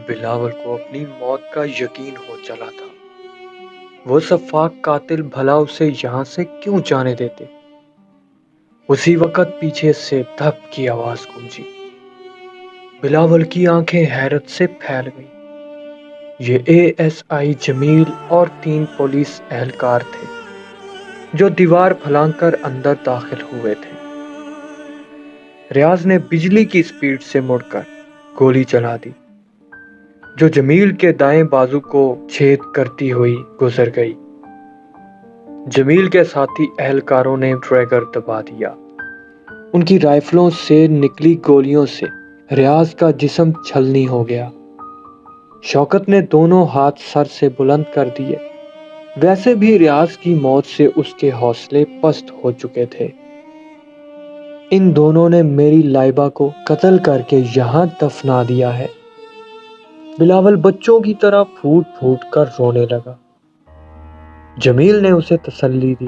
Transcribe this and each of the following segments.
بلاول کو اپنی موت کا یقین ہو چلا تھا۔ وہ سفاک قاتل بھلا اسے یہاں سے کیوں جانے دیتے؟ اسی وقت پیچھے سے دھپ کی آواز گونجی۔ بلاول کی آنکھیں حیرت سے پھیل گئیں۔ یہ ASI جمیل اور 3 پولیس اہلکار تھے جو دیوار پھلانگ کر اندر داخل ہوئے تھے۔ ریاض نے بجلی کی سپیڈ سے مڑ کر گولی چلا دی جو جمیل کے دائیں بازو کو چھید کرتی ہوئی گزر گئی۔ جمیل کے ساتھی اہلکاروں نے ٹریگر دبا دیا۔ ان کی رائفلوں سے نکلی گولیوں سے ریاض کا جسم چھلنی ہو گیا۔ شوکت نے دونوں ہاتھ سر سے بلند کر دیے۔ ویسے بھی ریاض کی موت سے اس کے حوصلے پست ہو چکے تھے۔ ان دونوں نے میری لائبہ کو قتل کر کے یہاں دفنا دیا ہے۔ بلاول بچوں کی طرح پھوٹ پھوٹ کر رونے لگا۔ جمیل نے اسے تسلی دی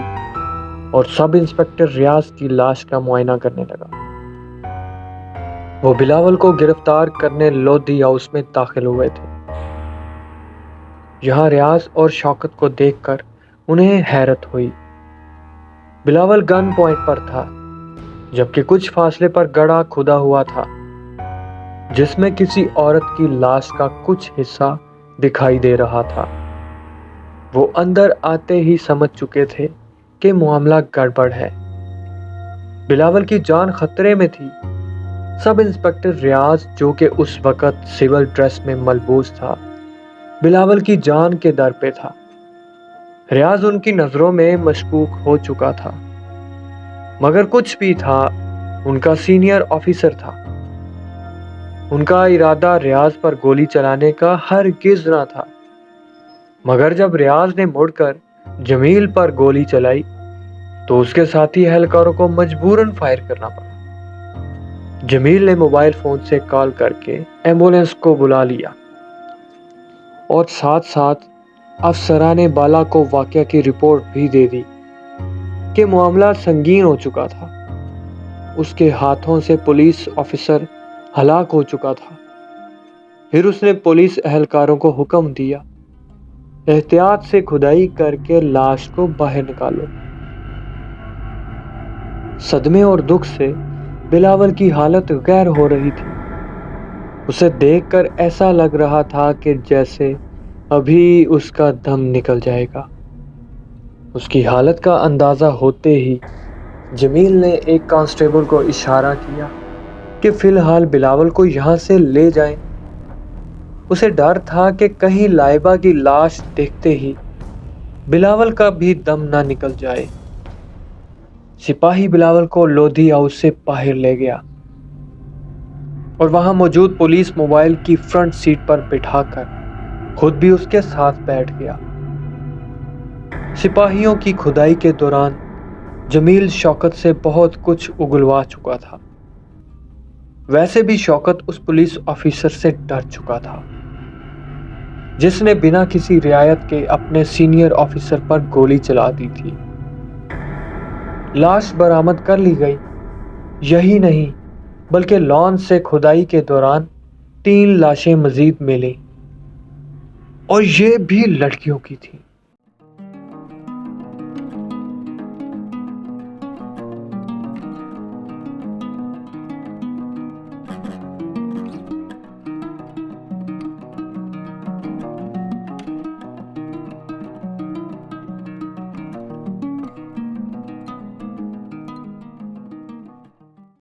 اور سب انسپکٹر ریاض کی لاش کا معائنہ کرنے لگا۔ وہ بلاول کو گرفتار کرنے لودھی ہاؤس میں داخل ہوئے تھے۔ یہاں ریاض اور شوکت کو دیکھ کر انہیں حیرت ہوئی۔ بلاول گن پوائنٹ پر تھا جبکہ کچھ فاصلے پر گڑھا کھدا ہوا تھا جس میں کسی عورت کی لاش کا کچھ حصہ دکھائی دے رہا تھا۔ وہ اندر آتے ہی سمجھ چکے تھے کہ معاملہ گڑبڑ ہے۔ بلاول کی جان خطرے میں تھی۔ سب انسپکٹر ریاض جو کہ اس وقت سول ڈریس میں ملبوس تھا بلاول کی جان کے در پہ تھا۔ ریاض ان کی نظروں میں مشکوک ہو چکا تھا مگر کچھ بھی تھا، ان کا سینئر آفیسر تھا۔ ان کا ارادہ ریاض پر گولی چلانے کا ہرگز نہ تھا، مگر جب ریاض نے مڑ کر جمیل پر گولی چلائی تو اس کے ساتھی اہلکاروں کو مجبوراً فائر کرنا پڑا۔ جمیل نے موبائل فون سے کال کر کے ایمبولینس کو بلا لیا اور ساتھ ساتھ افسران بالا کو واقعہ کی رپورٹ بھی دے دی کہ معاملہ سنگین ہو چکا تھا۔ اس کے ہاتھوں سے پولیس آفیسر ہلاک ہو چکا تھا۔ پھر اس نے پولیس اہلکاروں کو حکم دیا، احتیاط سے کھدائی کر کے لاش کو باہر نکالو۔ صدمے اور دکھ سے بلاول کی حالت غیر ہو رہی تھی۔ اسے دیکھ کر ایسا لگ رہا تھا کہ جیسے ابھی اس کا دم نکل جائے گا۔ اس کی حالت کا اندازہ ہوتے ہی جمیل نے ایک کانسٹیبل کو اشارہ کیا کہ فی الحال بلاول کو یہاں سے لے جائیں۔ اسے ڈر تھا کہ کہیں لائبہ کی لاش دیکھتے ہی بلاول کا بھی دم نہ نکل جائے۔ سپاہی بلاول کو لودھی ہاؤس سے باہر لے گیا اور وہاں موجود پولیس موبائل کی فرنٹ سیٹ پر بٹھا کر خود بھی اس کے ساتھ بیٹھ گیا۔ سپاہیوں کی کھدائی کے دوران جمیل شوکت سے بہت کچھ اگلوا چکا تھا۔ ویسے بھی شوکت اس پولیس آفیسر سے ڈر چکا تھا جس نے بنا کسی رعایت کے اپنے سینئر آفیسر پر گولی چلا دی تھی۔ لاش برآمد کر لی گئی۔ یہی نہیں بلکہ لان سے کھدائی کے دوران 3 لاشیں مزید ملیں اور یہ بھی لڑکیوں کی تھیں۔